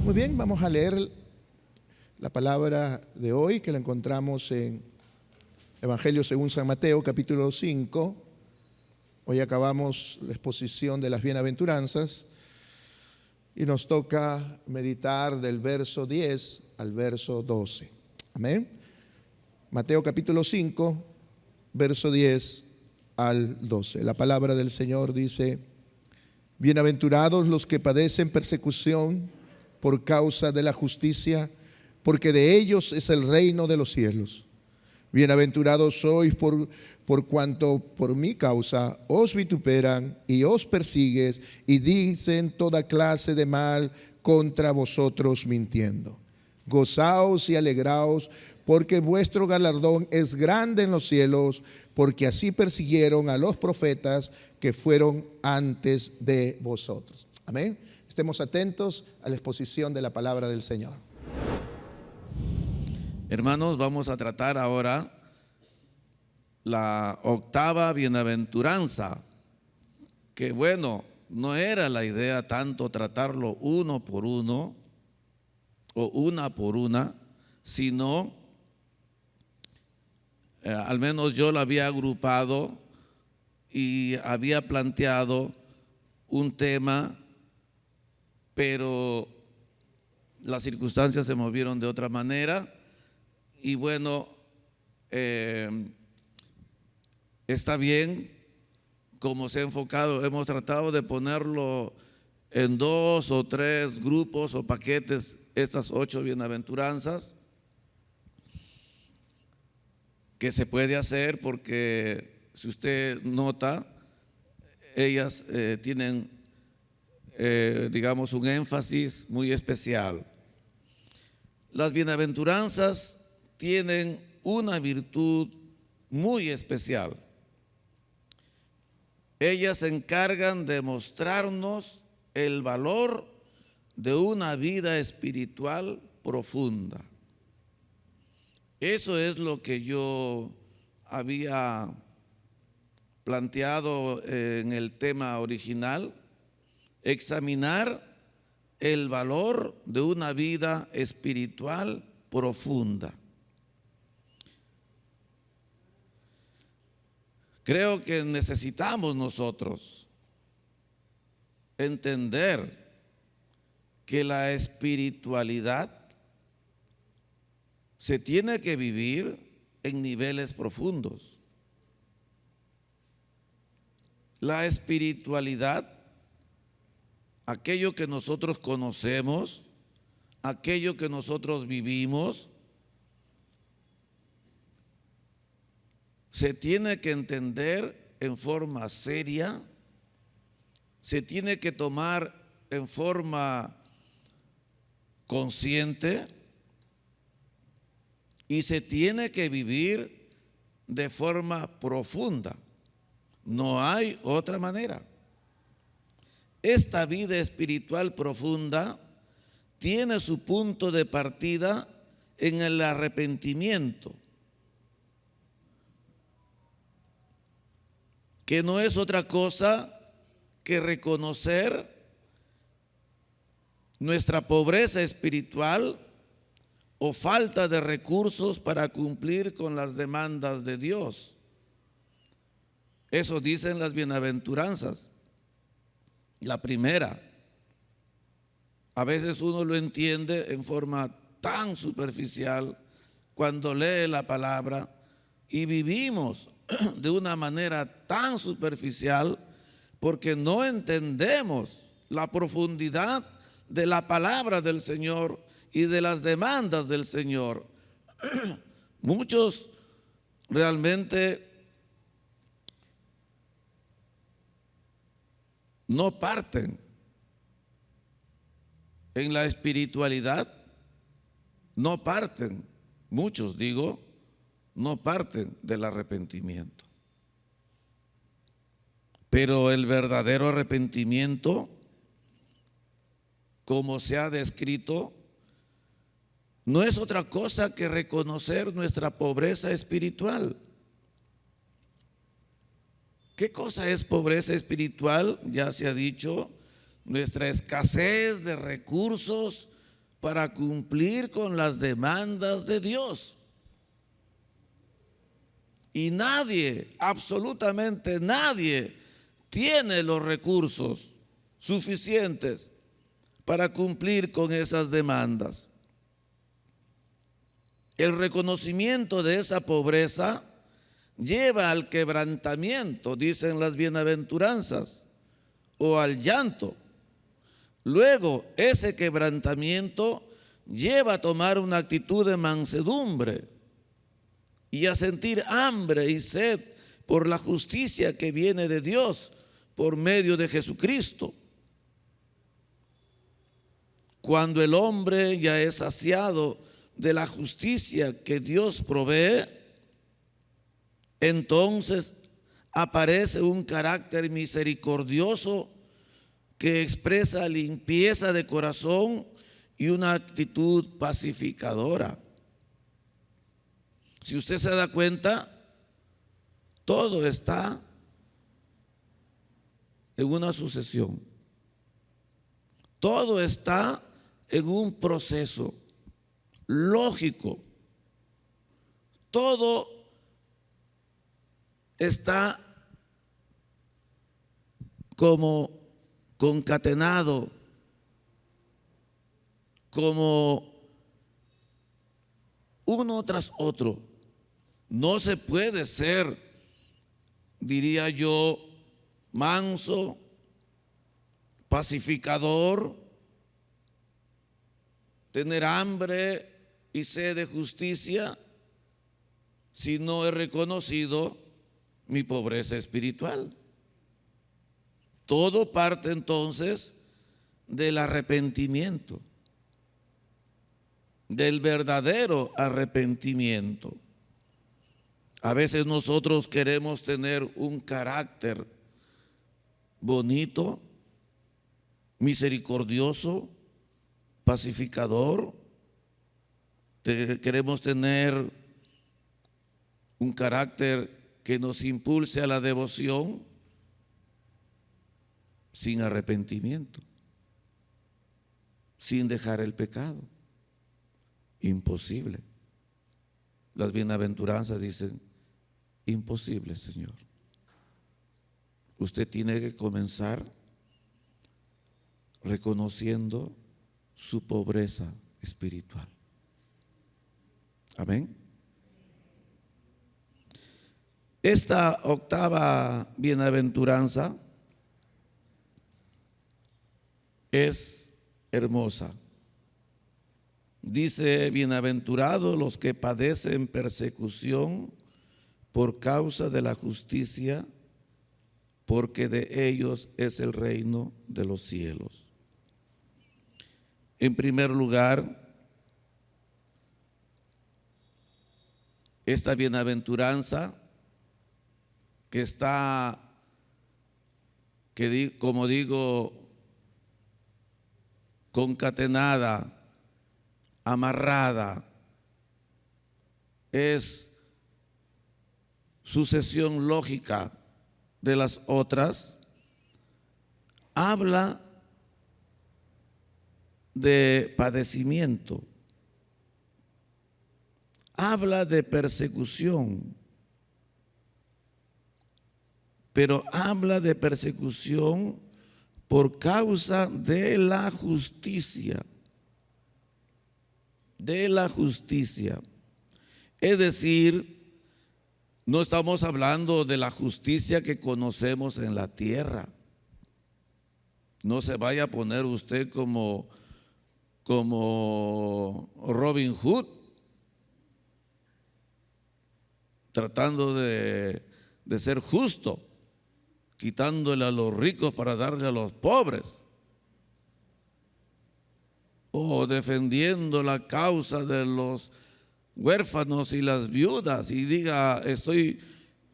Muy bien, vamos a leer la palabra de hoy que la encontramos en Evangelio según San Mateo, capítulo 5. Hoy acabamos la exposición de las bienaventuranzas y nos toca meditar del verso 10 al verso 12. Amén. Mateo capítulo 5, verso 10 al 12. La palabra del Señor dice: bienaventurados los que padecen persecución por causa de la justicia, porque de ellos es el reino de los cielos. Bienaventurados sois por cuanto por mi causa os vituperan y os persiguen y dicen toda clase de mal contra vosotros mintiendo. Gozaos y alegraos, porque vuestro galardón es grande en los cielos, porque así persiguieron a los profetas que fueron antes de vosotros. Amén. Estemos atentos a la exposición de la palabra del Señor. Hermanos, vamos a tratar ahora la octava bienaventuranza, que bueno, no era la idea tanto tratarlo uno por uno o una por una, sino al menos yo lo había agrupado y había planteado un tema, pero las circunstancias se movieron de otra manera y bueno, está bien como se ha enfocado. Hemos tratado de ponerlo en 2 o 3 grupos o paquetes, estas 8 bienaventuranzas, que se puede hacer porque si usted nota, ellas tienen digamos un énfasis muy especial. Las bienaventuranzas tienen una virtud muy especial. Ellas se encargan de mostrarnos el valor de una vida espiritual profunda. Eso es lo que yo había planteado en el tema original: examinar el valor de una vida espiritual profunda. Creo que necesitamos nosotros entender que la espiritualidad se tiene que vivir en niveles profundos. La espiritualidad, aquello que nosotros conocemos, aquello que nosotros vivimos, se tiene que entender en forma seria, se tiene que tomar en forma consciente y se tiene que vivir de forma profunda. No hay otra manera. Esta vida espiritual profunda tiene su punto de partida en el arrepentimiento, que no es otra cosa que reconocer nuestra pobreza espiritual o falta de recursos para cumplir con las demandas de Dios. Eso dicen las bienaventuranzas. La primera, a veces uno lo entiende en forma tan superficial cuando lee la palabra y vivimos de una manera tan superficial porque no entendemos la profundidad de la palabra del Señor y de las demandas del Señor. Muchos realmente no parten en la espiritualidad, no parten, muchos digo, no parten del arrepentimiento. Pero el verdadero arrepentimiento, como se ha descrito, no es otra cosa que reconocer nuestra pobreza espiritual. ¿Qué cosa es pobreza espiritual? Ya se ha dicho, nuestra escasez de recursos para cumplir con las demandas de Dios. Y nadie, absolutamente nadie, tiene los recursos suficientes para cumplir con esas demandas. El reconocimiento de esa pobreza lleva al quebrantamiento, dicen las bienaventuranzas, o al llanto. Luego, ese quebrantamiento lleva a tomar una actitud de mansedumbre y a sentir hambre y sed por la justicia que viene de Dios por medio de Jesucristo. Cuando el hombre ya es saciado de la justicia que Dios provee, entonces aparece un carácter misericordioso que expresa limpieza de corazón y una actitud pacificadora. Si usted se da cuenta, todo está en una sucesión. Todo está en un proceso lógico. Todo está como concatenado, como uno tras otro. No se puede ser, diría yo, manso, pacificador, tener hambre y sed de justicia si no he reconocido mi pobreza espiritual. Todo parte entonces del arrepentimiento, del verdadero arrepentimiento. A veces nosotros queremos tener un carácter bonito, misericordioso, pacificador. Queremos tener un carácter que nos impulse a la devoción sin arrepentimiento, sin dejar el pecado. Imposible. Las bienaventuranzas dicen, imposible, Señor. Usted tiene que comenzar reconociendo su pobreza espiritual. Amén. Esta octava bienaventuranza es hermosa. Dice, bienaventurados los que padecen persecución por causa de la justicia, porque de ellos es el reino de los cielos. En primer lugar, esta bienaventuranza que está, como digo, concatenada, amarrada, es sucesión lógica de las otras, habla de padecimiento, habla de persecución, pero habla de persecución por causa de la justicia. De la justicia. Es decir, no estamos hablando de la justicia que conocemos en la tierra. No se vaya a poner usted como Robin Hood, tratando de ser justo, quitándole a los ricos para darle a los pobres, o defendiendo la causa de los huérfanos y las viudas y diga, estoy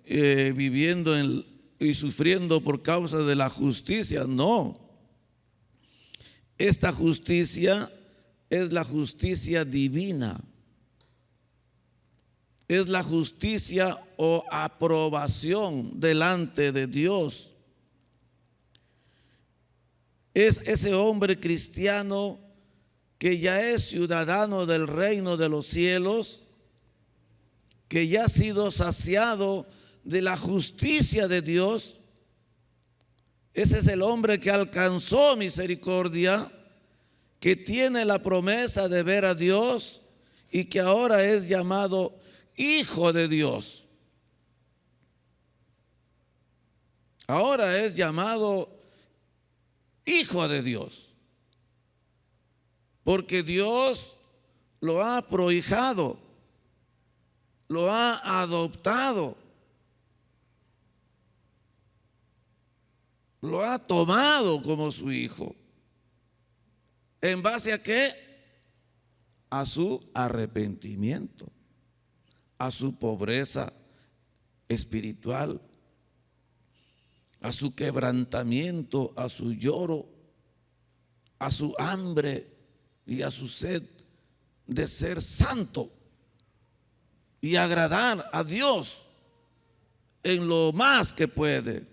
viviendo y sufriendo por causa de la justicia. No, esta justicia es la justicia divina, es la justicia o aprobación delante de Dios. Es ese hombre cristiano que ya es ciudadano del reino de los cielos, que ya ha sido saciado de la justicia de Dios. Ese es el hombre que alcanzó misericordia, que tiene la promesa de ver a Dios y que ahora es llamado hijo de Dios. Ahora es llamado hijo de Dios, porque Dios lo ha prohijado, lo ha adoptado, lo ha tomado como su hijo. ¿En base a qué? A su arrepentimiento, a su pobreza espiritual, a su quebrantamiento, a su lloro, a su hambre y a su sed de ser santo y agradar a Dios en lo más que puede.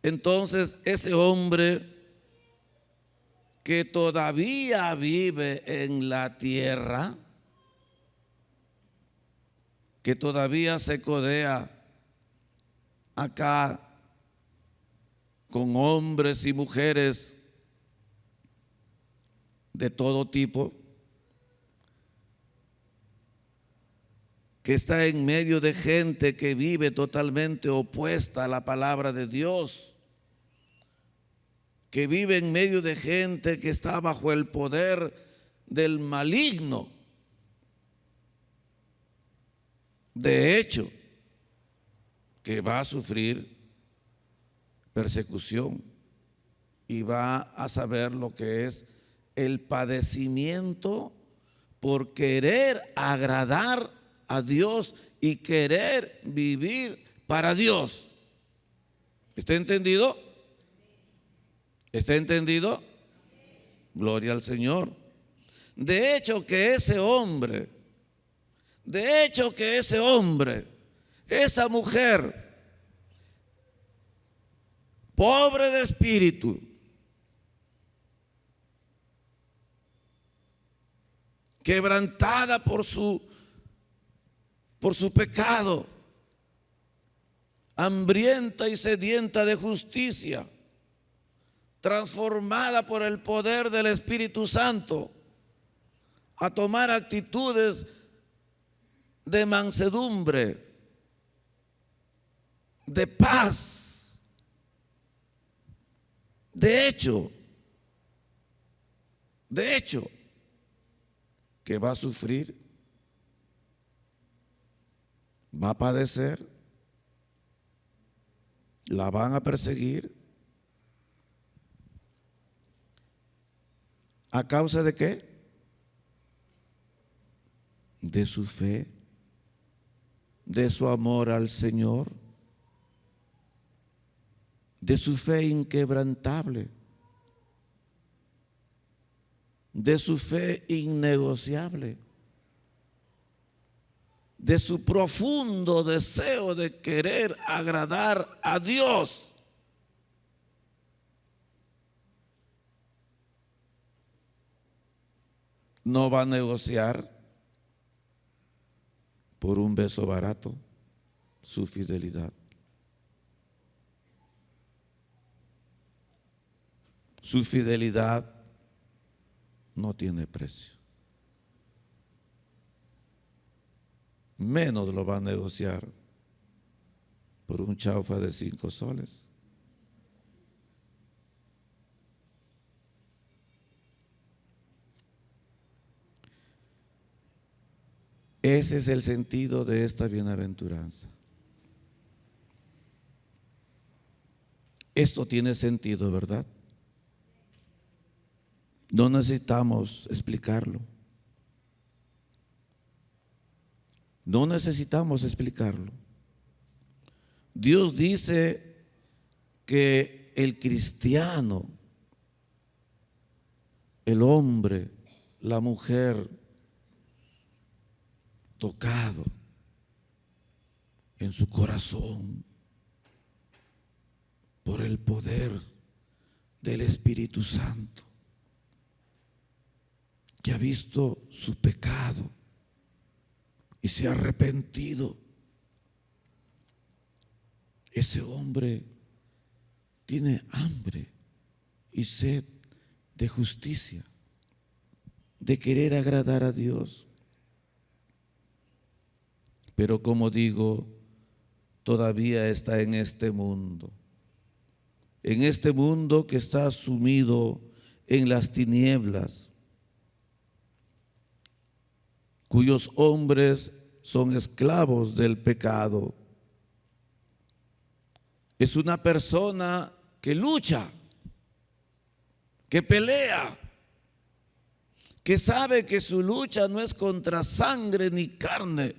Entonces, ese hombre que todavía vive en la tierra, que todavía se codea acá con hombres y mujeres de todo tipo, que está en medio de gente que vive totalmente opuesta a la palabra de Dios, que vive en medio de gente que está bajo el poder del maligno. De hecho, que va a sufrir persecución y va a saber lo que es el padecimiento por querer agradar a Dios y querer vivir para Dios. ¿Está entendido? ¿Está entendido? Gloria al Señor. De hecho que ese hombre, esa mujer, pobre de espíritu, quebrantada por su pecado, hambrienta y sedienta de justicia, transformada por el poder del Espíritu Santo a tomar actitudes de mansedumbre, de paz. De hecho, que va a sufrir, va a padecer, la van a perseguir. ¿A causa de qué? De su fe, de su amor al Señor, de su fe inquebrantable, de su fe innegociable, de su profundo deseo de querer agradar a Dios. No va a negociar por un beso barato su fidelidad. Su fidelidad no tiene precio. Menos lo va a negociar por un chaufa de 5 soles. Ese es el sentido de esta bienaventuranza. Esto tiene sentido, ¿verdad? No necesitamos explicarlo. No necesitamos explicarlo. Dios dice que el cristiano, el hombre, la mujer, tocado en su corazón por el poder del Espíritu Santo, que ha visto su pecado y se ha arrepentido, ese hombre tiene hambre y sed de justicia, de querer agradar a Dios. Pero como digo, todavía está en este mundo que está sumido en las tinieblas, cuyos hombres son esclavos del pecado. Es una persona que lucha, que pelea, que sabe que su lucha no es contra sangre ni carne,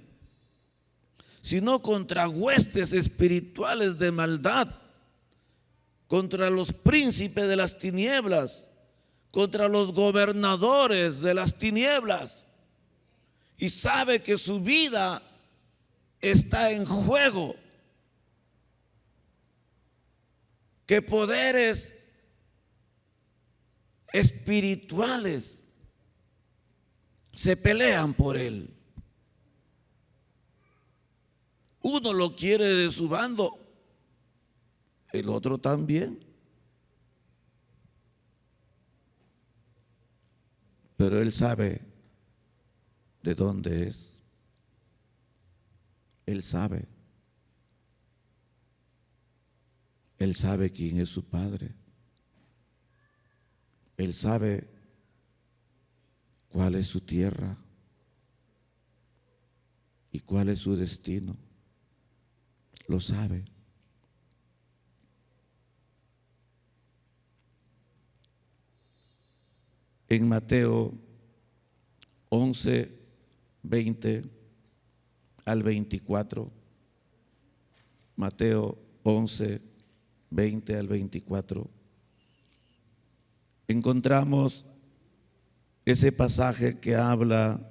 sino contra huestes espirituales de maldad, contra los príncipes de las tinieblas, contra los gobernadores de las tinieblas, y sabe que su vida está en juego, que poderes espirituales se pelean por él. Uno lo quiere de su bando, el otro también. Pero él sabe de dónde es. Él sabe. Él sabe quién es su padre. Él sabe cuál es su tierra y cuál es su destino. Lo sabe. En Mateo 11, 20 al 24, Mateo 11, 20 al 24, encontramos ese pasaje que habla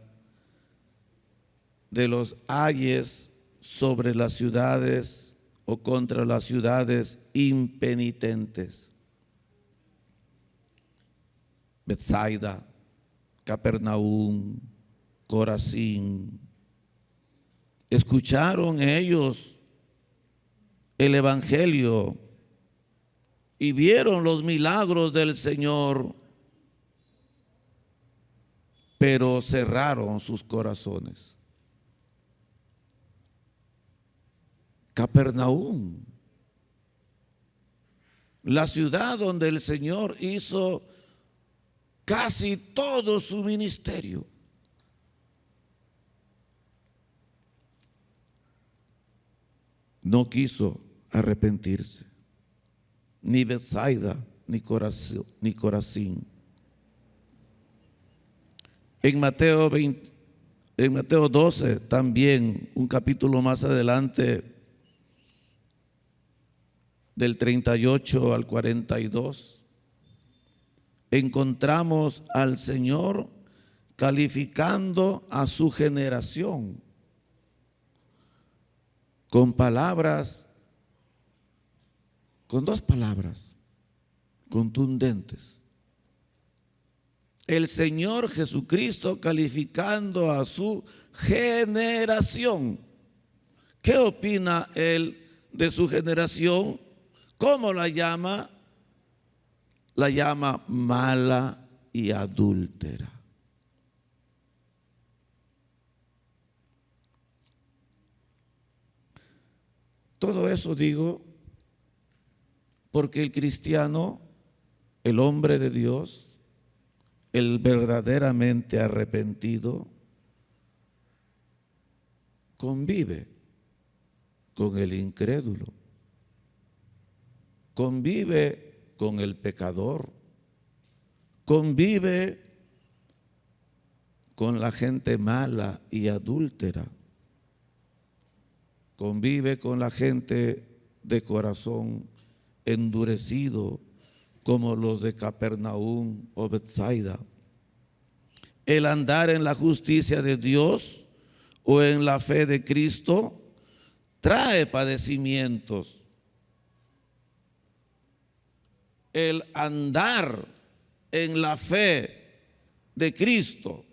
de los ayes sobre las ciudades o contra las ciudades impenitentes. Betsaida, Capernaum, Corazín. Escucharon ellos el evangelio y vieron los milagros del Señor, pero cerraron sus corazones. Capernaum, la ciudad donde el Señor hizo casi todo su ministerio. No quiso arrepentirse, ni Betsaida, ni Corazín. En Mateo 12, también un capítulo más adelante, del 38 al 42, encontramos al Señor calificando a su generación con palabras, con dos palabras contundentes. El Señor Jesucristo calificando a su generación. ¿Qué opina Él de su generación? ¿Cómo la llama? La llama mala y adúltera. Todo eso digo porque el cristiano, el hombre de Dios, el verdaderamente arrepentido, convive con el incrédulo, convive con el pecador, convive con la gente mala y adúltera, convive con la gente de corazón endurecido como los de Capernaum o Betsaida. El andar en la justicia de Dios o en la fe de Cristo trae padecimientos. El andar en la fe de Cristo,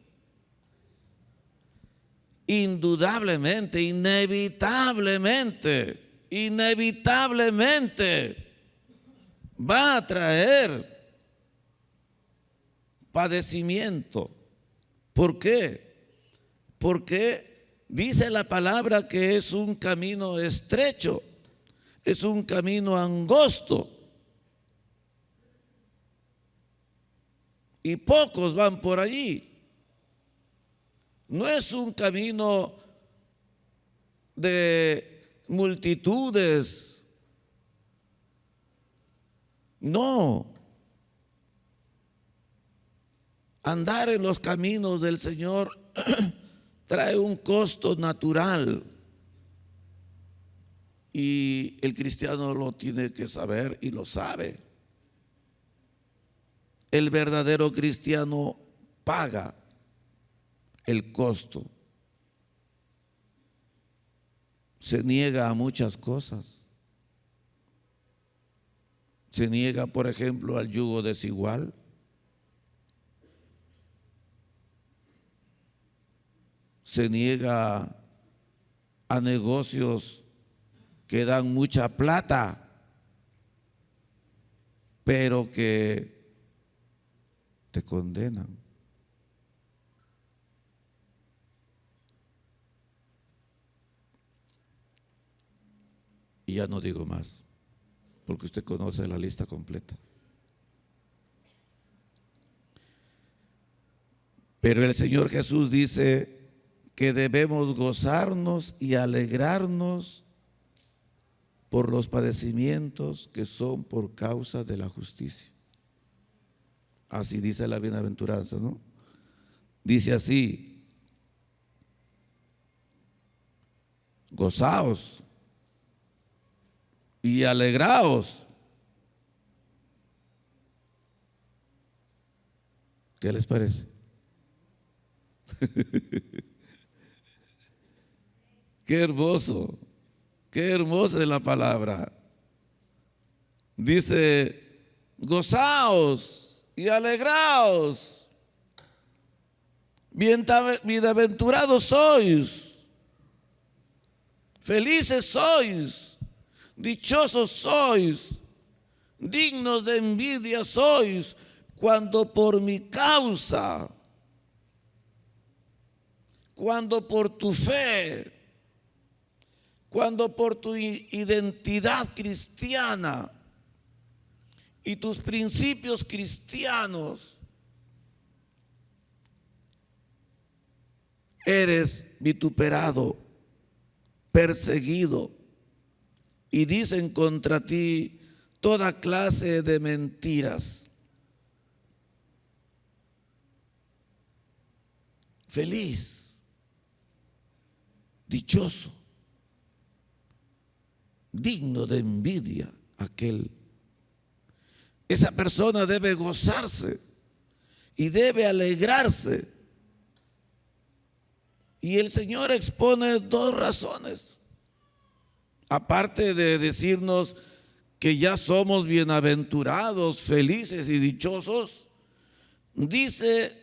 indudablemente, inevitablemente va a traer padecimiento. ¿Por qué? Porque dice la palabra que es un camino estrecho, es un camino angosto, y pocos van por allí. No es un camino de multitudes, no. Andar en los caminos del Señor trae un costo natural, y el cristiano lo tiene que saber y lo sabe. El verdadero cristiano paga el costo. Se niega a muchas cosas. Se niega, por ejemplo, al yugo desigual. Se niega a negocios que dan mucha plata, pero que te condenan. Y ya no digo más, porque usted conoce la lista completa. Pero el Señor Jesús dice que debemos gozarnos y alegrarnos por los padecimientos que son por causa de la justicia. Así dice la bienaventuranza, ¿no? Dice así: gozaos y alegraos. ¿Qué les parece? Qué hermoso, qué hermosa es la palabra. Dice: gozaos y alegraos. Bienaventurados sois, felices sois, dichosos sois, dignos de envidia sois, cuando por mi causa, cuando por tu fe, cuando por tu identidad cristiana y tus principios cristianos eres vituperado, perseguido, y dicen contra ti toda clase de mentiras. Feliz, dichoso, digno de envidia aquel. Esa persona debe gozarse y debe alegrarse. Y el Señor expone dos razones. Aparte de decirnos que ya somos bienaventurados, felices y dichosos, dice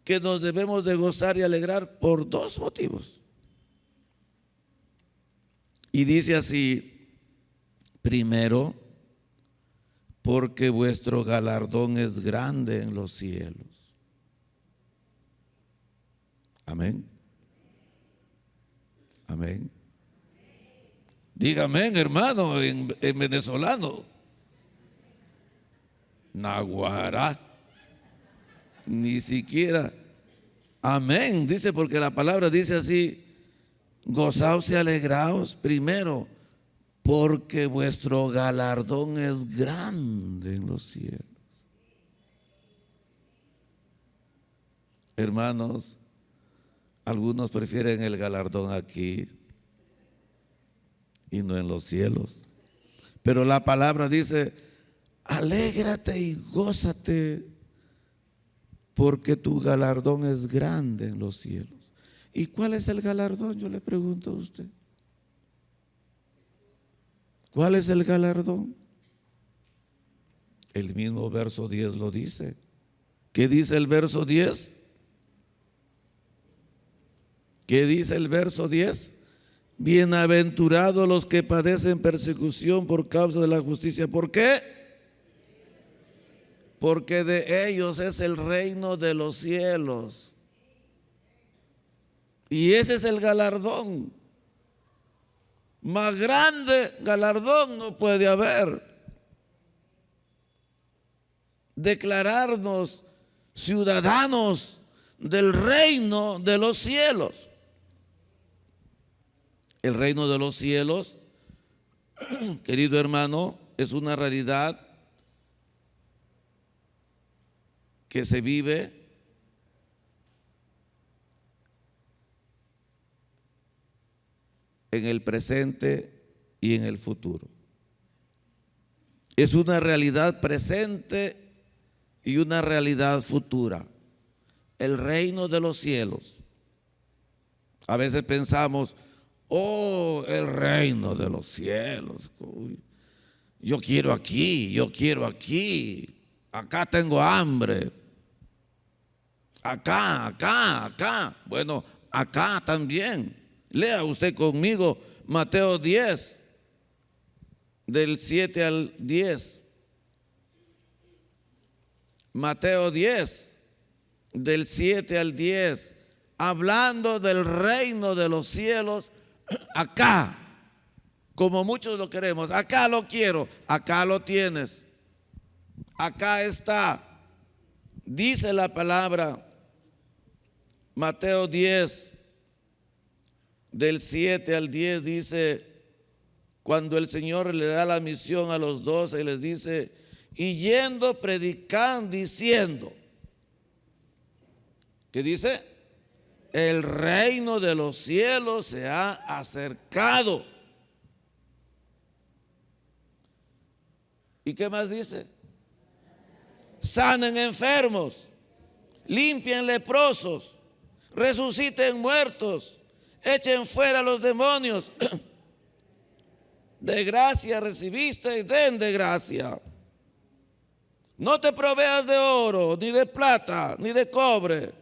que nos debemos de gozar y alegrar por dos motivos. Y dice así: primero, porque vuestro galardón es grande en los cielos. Amén. Amén. Diga amén, hermano, en venezolano. Naguará. Ni siquiera amén, dice, porque la palabra dice así: gozaos y alegraos, primero, porque vuestro galardón es grande en los cielos. Hermanos, algunos prefieren el galardón aquí y no en los cielos. Pero la palabra dice: alégrate y gózate, porque tu galardón es grande en los cielos. ¿Y cuál es el galardón? Yo le pregunto a usted. ¿Cuál es el galardón? El mismo verso 10 lo dice: ¿Qué dice el verso 10? ¿Qué dice el verso 10? Bienaventurados los que padecen persecución por causa de la justicia. ¿Por qué? Porque de ellos es el reino de los cielos. Y ese es el galardón. Más grande galardón no puede haber. Declararnos ciudadanos del reino de los cielos. El reino de los cielos, querido hermano, es una realidad que se vive en el presente y en el futuro. Es una realidad presente y una realidad futura. El reino de los cielos. A veces pensamos, oh, el reino de los cielos. Uy, yo quiero aquí, acá tengo hambre. Acá. Bueno, acá también. Lea usted conmigo Mateo 10, del 7 al 10. Mateo 10, del 7 al 10. Hablando del reino de los cielos, acá, como muchos lo queremos, acá lo quiero, acá lo tienes, acá está. Dice la palabra, Mateo 10, del 7 al 10, dice, cuando el Señor le da la misión a los 12, les dice, y yendo predican diciendo, ¿qué dice? El reino de los cielos se ha acercado. ¿Y qué más dice? Sanen enfermos, limpien leprosos, resuciten muertos, echen fuera los demonios. De gracia recibiste y den de gracia. No te proveas de oro, ni de plata, ni de cobre,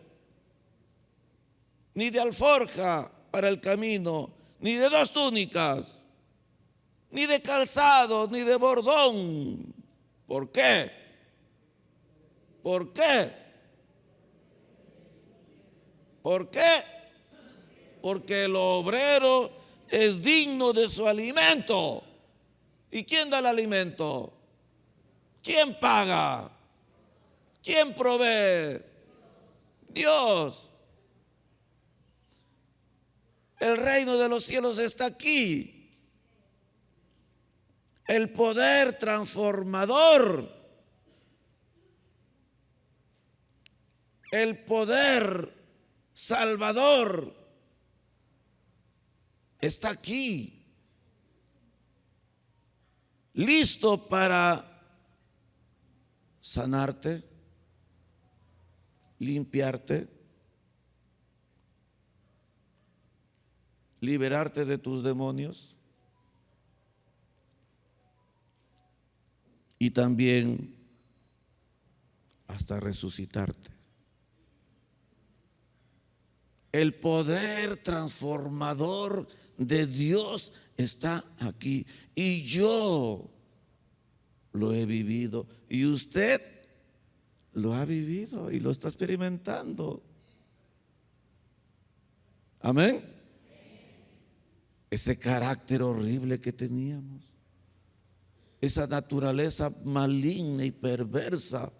ni de alforja para el camino, ni de 2 túnicas, ni de calzado, ni de bordón. ¿Por qué? ¿Por qué? ¿Por qué? Porque el obrero es digno de su alimento. ¿Y quién da el alimento? ¿Quién paga? ¿Quién provee? Dios. El reino de los cielos está aquí. El poder transformador, el poder salvador está aquí, listo para sanarte, limpiarte, liberarte de tus demonios y también hasta resucitarte. El poder transformador de Dios está aquí y yo lo he vivido y usted lo ha vivido y lo está experimentando. Amén. Ese carácter horrible que teníamos, esa naturaleza maligna y perversa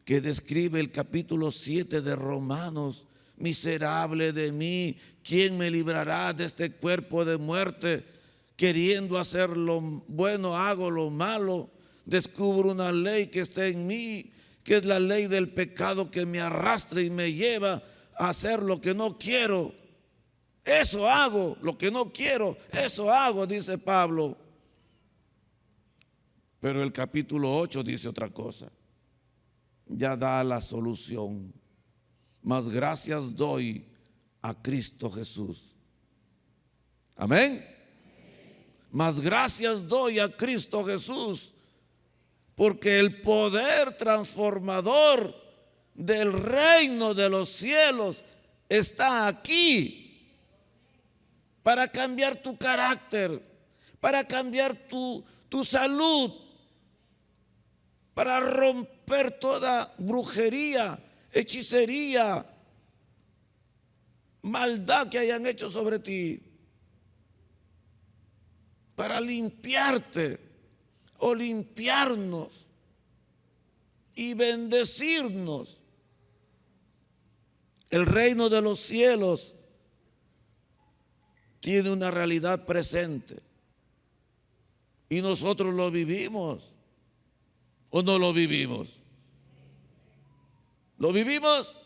que describe el capítulo 7 de Romanos. Miserable de mí, ¿quién me librará de este cuerpo de muerte? Queriendo hacer lo bueno, hago lo malo. Descubro una ley que está en mí, que es la ley del pecado que me arrastra y me lleva a hacer lo que no quiero. Eso hago, lo que no quiero, eso hago, dice Pablo. Pero el capítulo 8 dice otra cosa. Ya da la solución. Mas gracias doy a Cristo Jesús. Amén. Mas gracias doy a Cristo Jesús porque el poder transformador del reino de los cielos está aquí para cambiar tu carácter, para cambiar tu salud, para romper toda brujería, hechicería, maldad que hayan hecho sobre ti, para limpiarte o limpiarnos y bendecirnos. El reino de los cielos tiene una realidad presente y nosotros lo vivimos o no lo vivimos. ¿Lo vivimos?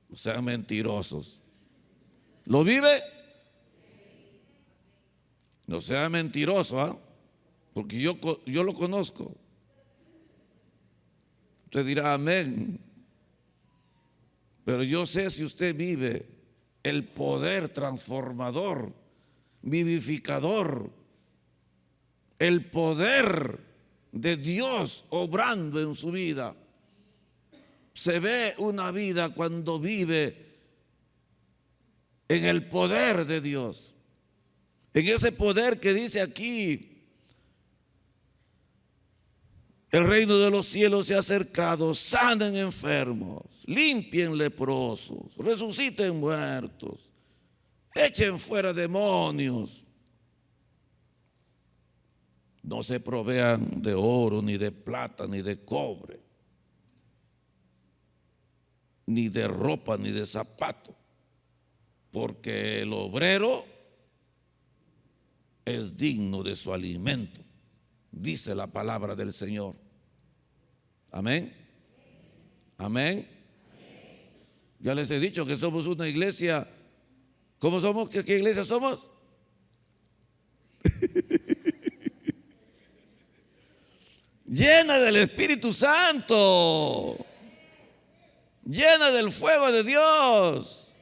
No sean mentirosos. ¿Lo vive? No sea mentiroso, ¿ah? Porque yo lo conozco. Usted dirá amén. Pero yo sé si usted vive el poder transformador, vivificador, el poder de Dios obrando en su vida. Se ve una vida cuando vive en el poder de Dios, en ese poder que dice aquí: el reino de los cielos se ha acercado, sanen enfermos, limpien leprosos, resuciten muertos, echen fuera demonios. No se provean de oro, ni de plata, ni de cobre, ni de ropa, ni de zapato, porque el obrero es digno de su alimento, dice la palabra del Señor. Amén. Amén. Ya les he dicho que somos una iglesia. ¿Cómo somos? ¿Qué iglesia somos? Llena del Espíritu Santo, llena del fuego de Dios.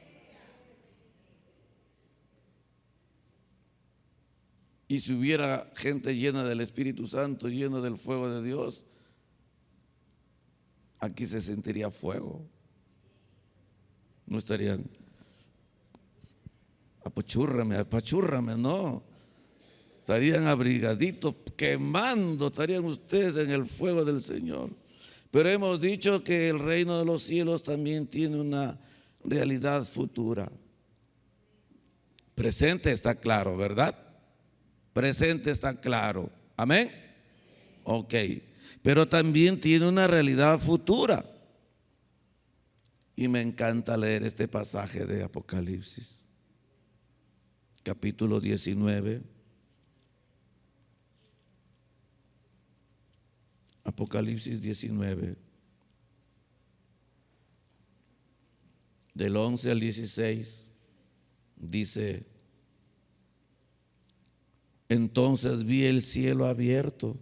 Y si hubiera gente llena del Espíritu Santo, llena del fuego de Dios, aquí se sentiría fuego. No estarían apachúrrame, no. Estarían abrigaditos, quemando, estarían ustedes en el fuego del Señor. Pero hemos dicho que el reino de los cielos también tiene una realidad futura. Presente está claro, ¿verdad? Presente está claro. Amén. Ok. Pero también tiene una realidad futura. Y me encanta leer este pasaje de Apocalipsis, capítulo 19. Apocalipsis 19, del 11 al 16, dice: entonces vi el cielo abierto,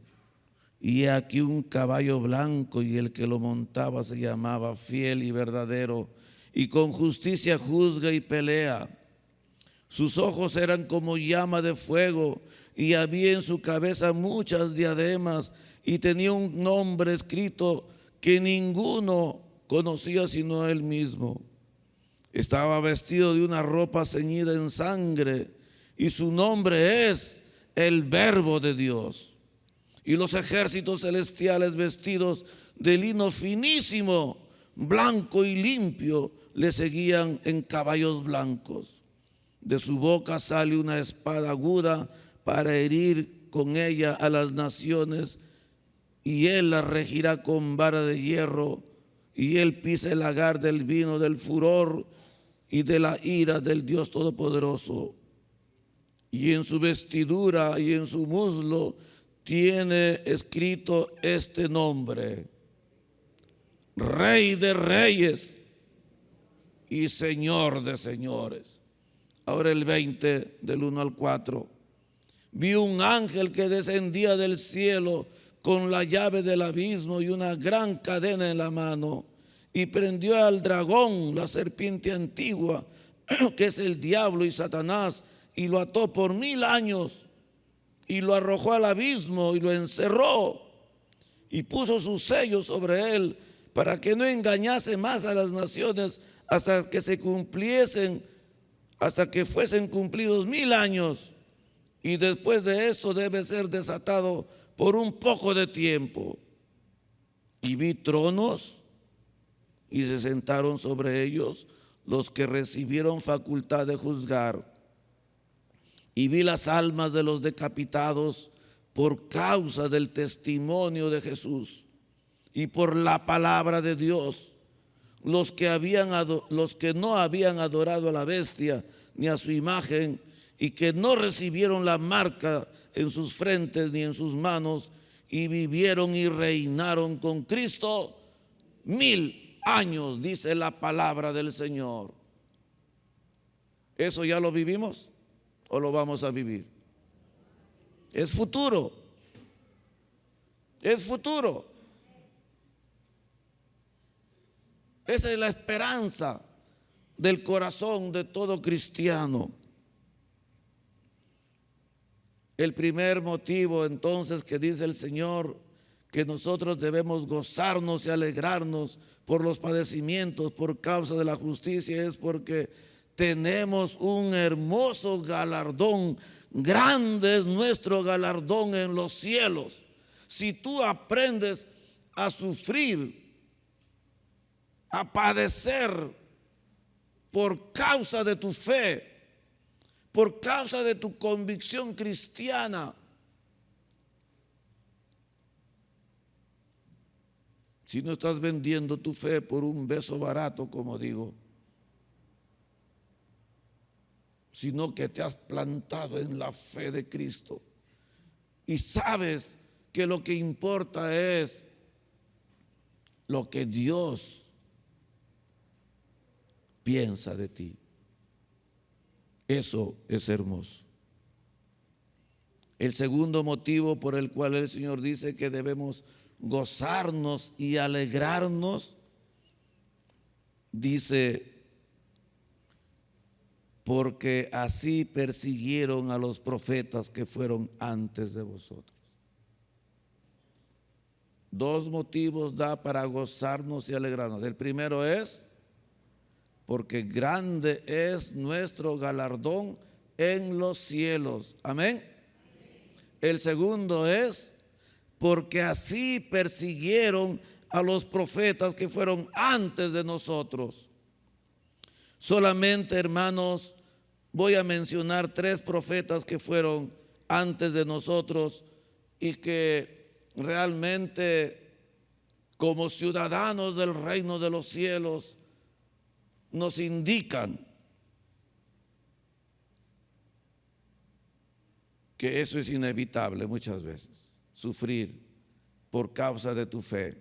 y he aquí un caballo blanco, y el que lo montaba se llamaba Fiel y Verdadero, y con justicia juzga y pelea. Sus ojos eran como llama de fuego, y había en su cabeza muchas diademas, y tenía un nombre escrito que ninguno conocía sino él mismo. Estaba vestido de una ropa ceñida en sangre, y su nombre es el Verbo de Dios. Y los ejércitos celestiales, vestidos de lino finísimo, blanco y limpio, le seguían en caballos blancos. De su boca sale una espada aguda para herir con ella a las naciones, y él la regirá con vara de hierro, y él pisa el lagar del vino del furor y de la ira del Dios Todopoderoso. Y en su vestidura y en su muslo tiene escrito este nombre: Rey de Reyes y Señor de Señores. Ahora el 20, del 1 al 4. Vi un ángel que descendía del cielo con la llave del abismo y una gran cadena en la mano, y prendió al dragón, la serpiente antigua, que es el diablo y Satanás, y lo ató por 1000 años, y lo arrojó al abismo y lo encerró, y puso su sello sobre él para que no engañase más a las naciones hasta que fuesen cumplidos 1000 años. Y después de esto debe ser desatado por un poco de tiempo. Y vi tronos y se sentaron sobre ellos los que recibieron facultad de juzgar. Y vi las almas de los decapitados por causa del testimonio de Jesús y por la palabra de Dios, los que no habían adorado a la bestia ni a su imagen, y que no recibieron la marca en sus frentes ni en sus manos, y vivieron y reinaron con Cristo 1000 años, dice la palabra del Señor. ¿Eso ya lo vivimos o lo vamos a vivir? Es futuro. Es futuro. Esa es la esperanza del corazón de todo cristiano. El primer motivo entonces que dice el Señor que nosotros debemos gozarnos y alegrarnos por los padecimientos por causa de la justicia es porque tenemos un hermoso galardón. Grande es nuestro galardón en los cielos. Si tú aprendes a sufrir, a padecer por causa de tu fe, por causa de tu convicción cristiana, si no estás vendiendo tu fe por un beso barato, como digo, sino que te has plantado en la fe de Cristo y sabes que lo que importa es lo que Dios piensa de ti. Eso es hermoso. El segundo motivo por el cual el Señor dice que debemos gozarnos y alegrarnos, dice, porque así persiguieron a los profetas que fueron antes de vosotros. Dos motivos da para gozarnos y alegrarnos. El primero es porque grande es nuestro galardón en los cielos. Amén. El segundo es porque así persiguieron a los profetas que fueron antes de nosotros. Solamente, hermanos, voy a mencionar 3 profetas que fueron antes de nosotros y que realmente como ciudadanos del reino de los cielos nos indican que eso es inevitable muchas veces, sufrir por causa de tu fe.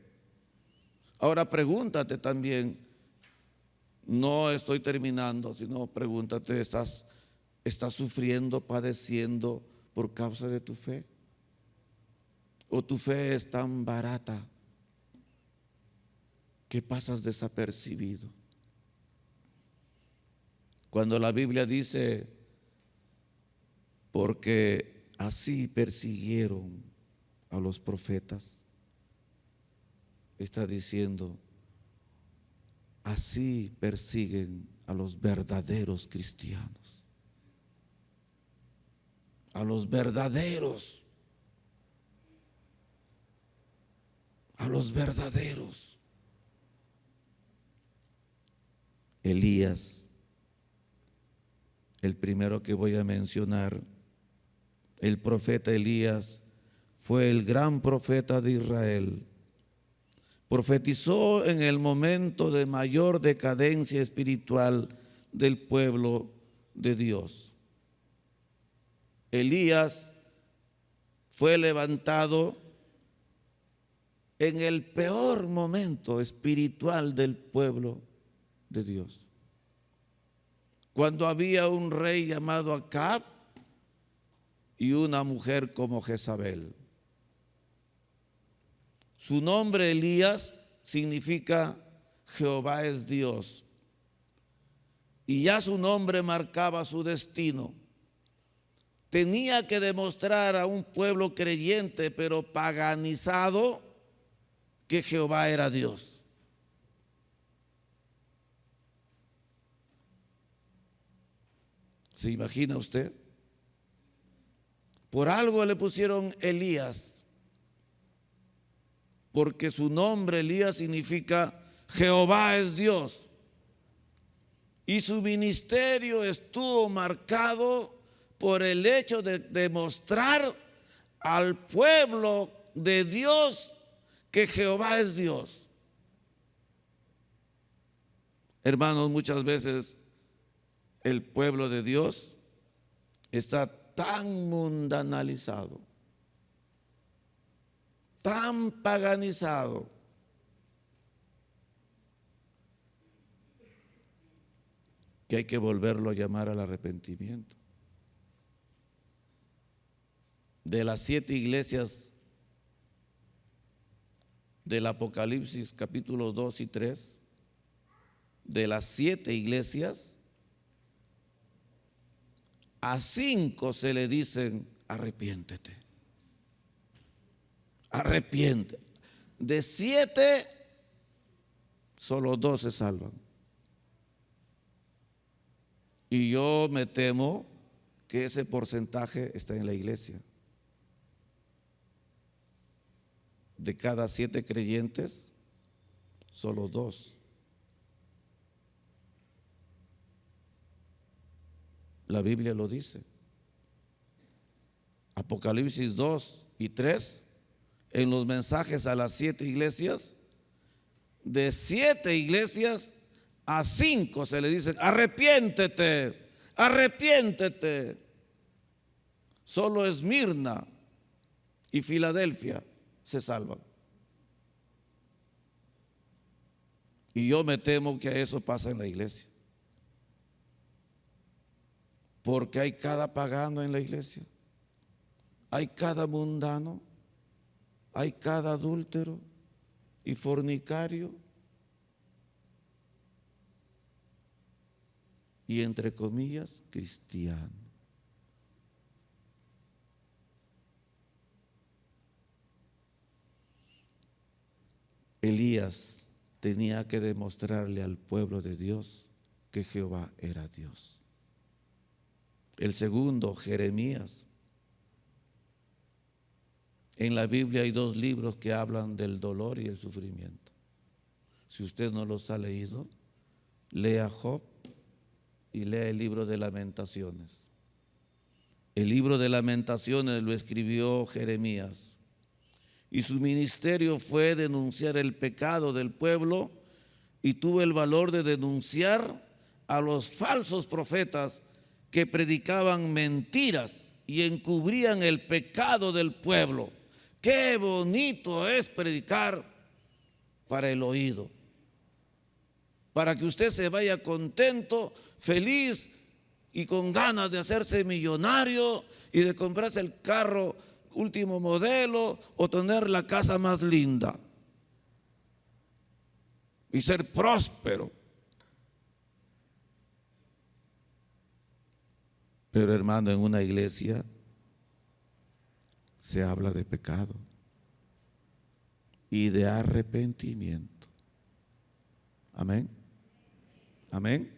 Ahora pregúntate también, no estoy terminando, sino pregúntate, ¿estás sufriendo, padeciendo por causa de tu fe? ¿O tu fe es tan barata que pasas desapercibido? Cuando la Biblia dice, porque así persiguieron a los profetas, está diciendo, así persiguen a los verdaderos cristianos, a los verdaderos, a los verdaderos. Elías, el primero que voy a mencionar, el profeta Elías fue el gran profeta de Israel. Profetizó en el momento de mayor decadencia espiritual del pueblo de Dios. Elías fue levantado en el peor momento espiritual del pueblo de Dios. Cuando había un rey llamado Acab y una mujer como Jezabel. Su nombre Elías significa Jehová es Dios. Y ya su nombre marcaba su destino. Tenía que demostrar a un pueblo creyente pero paganizado que Jehová era Dios. ¿Se imagina usted? Por algo le pusieron Elías, porque su nombre Elías significa Jehová es Dios. Y su ministerio estuvo marcado por el hecho de demostrar al pueblo de Dios que Jehová es Dios. Hermanos, muchas veces el pueblo de Dios está tan mundanalizado, tan paganizado, que hay que volverlo a llamar al arrepentimiento. De las 7 iglesias del Apocalipsis capítulo 2 y 3, de las 7 iglesias, a 5 se le dicen arrepiéntete, arrepiente. De 7, solo 2 se salvan. Y yo me temo que ese porcentaje está en la iglesia. De cada 7 creyentes, solo 2. La Biblia lo dice. Apocalipsis 2 y 3, en los mensajes a las 7 iglesias, de 7 iglesias, a 5 se le dice arrepiéntete, arrepiéntete. Solo Esmirna y Filadelfia se salvan. Y yo me temo que eso pasa en la iglesia, porque hay cada pagano en la iglesia, hay cada mundano, hay cada adúltero y fornicario, y entre comillas cristiano. Elías tenía que demostrarle al pueblo de Dios que Jehová era Dios. El segundo, Jeremías. En la Biblia hay 2 libros que hablan del dolor y el sufrimiento. Si usted no los ha leído, lea Job y lea el libro de Lamentaciones. El libro de Lamentaciones lo escribió Jeremías, y su ministerio fue denunciar el pecado del pueblo, y tuvo el valor de denunciar a los falsos profetas que predicaban mentiras y encubrían el pecado del pueblo. Qué bonito es predicar para el oído, para que usted se vaya contento, feliz y con ganas de hacerse millonario y de comprarse el carro último modelo o tener la casa más linda y ser próspero. Pero hermano, en una iglesia se habla de pecado y de arrepentimiento. Amén. Amén.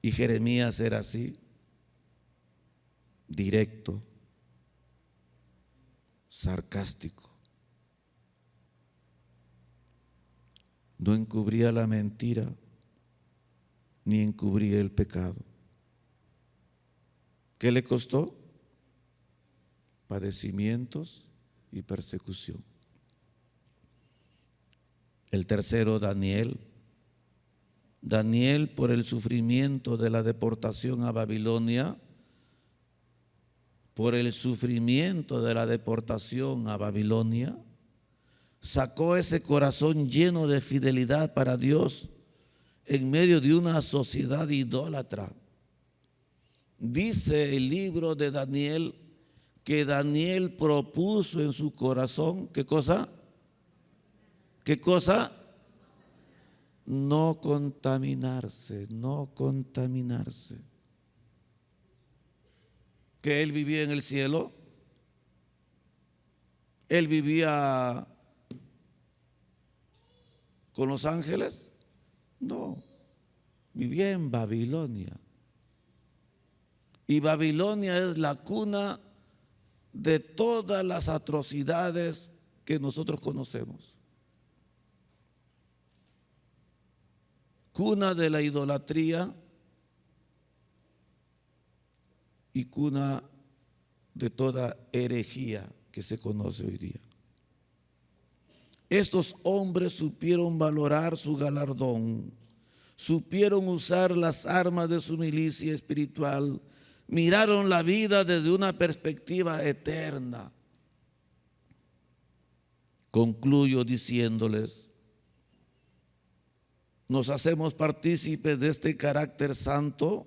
Y Jeremías era así, directo, sarcástico. No encubría la mentira ni encubría el pecado. ¿Qué le costó? Padecimientos y persecución. El tercero, Daniel. Daniel, por el sufrimiento de la deportación a Babilonia, sacó ese corazón lleno de fidelidad para Dios en medio de una sociedad idólatra. Dice el libro de Daniel que Daniel propuso en su corazón, ¿qué cosa? ¿Qué cosa? No contaminarse, no contaminarse. Que él vivía en el cielo. él vivía con los ángeles. No, vivía en Babilonia. Y Babilonia es la cuna de todas las atrocidades que nosotros conocemos. Cuna de la idolatría y cuna de toda herejía que se conoce hoy día. Estos hombres supieron valorar su galardón, supieron usar las armas de su milicia espiritual, miraron la vida desde una perspectiva eterna. Concluyo diciéndoles, nos hacemos partícipes de este carácter santo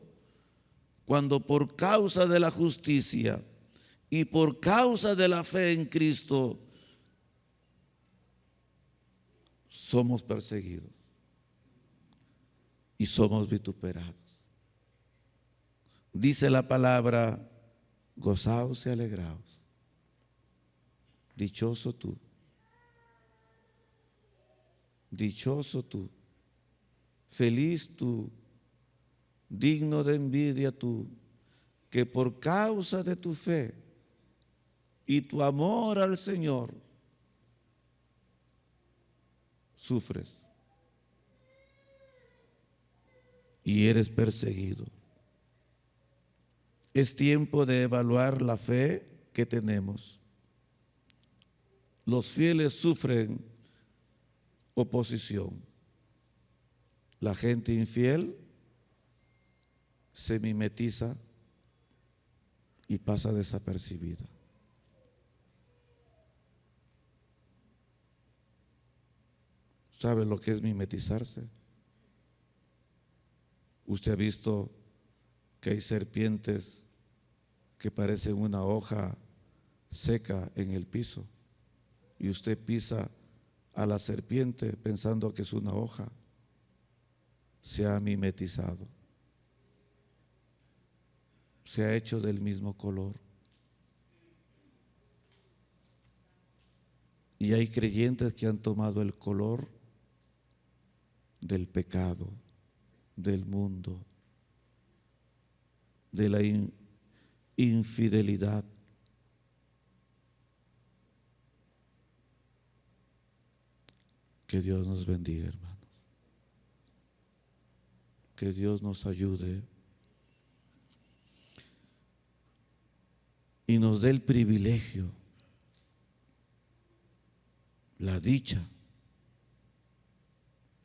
cuando por causa de la justicia y por causa de la fe en Cristo somos perseguidos y somos vituperados. Dice la palabra, gozaos y alegraos. Dichoso tú, dichoso tú, feliz tú, digno de envidia tú, que por causa de tu fe y tu amor al Señor sufres y eres perseguido. Es tiempo de evaluar la fe que tenemos. Los fieles sufren oposición. La gente infiel se mimetiza y pasa desapercibida. ¿Sabe lo que es mimetizarse? Usted ha visto que hay serpientes que parecen una hoja seca en el piso y usted pisa a la serpiente pensando que es una hoja. Se ha mimetizado, se ha hecho del mismo color. Y hay creyentes que han tomado el color del pecado, del mundo, de la infidelidad. Que Dios nos bendiga, hermanos. Que Dios nos ayude y nos dé el privilegio, la dicha,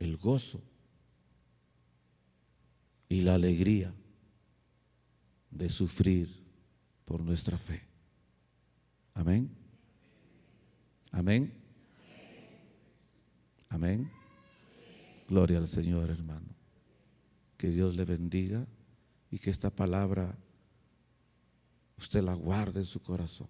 el gozo y la alegría de sufrir por nuestra fe. Amén. Amén. Amén. Gloria al Señor, hermano. Que Dios le bendiga y que esta palabra usted la guarde en su corazón.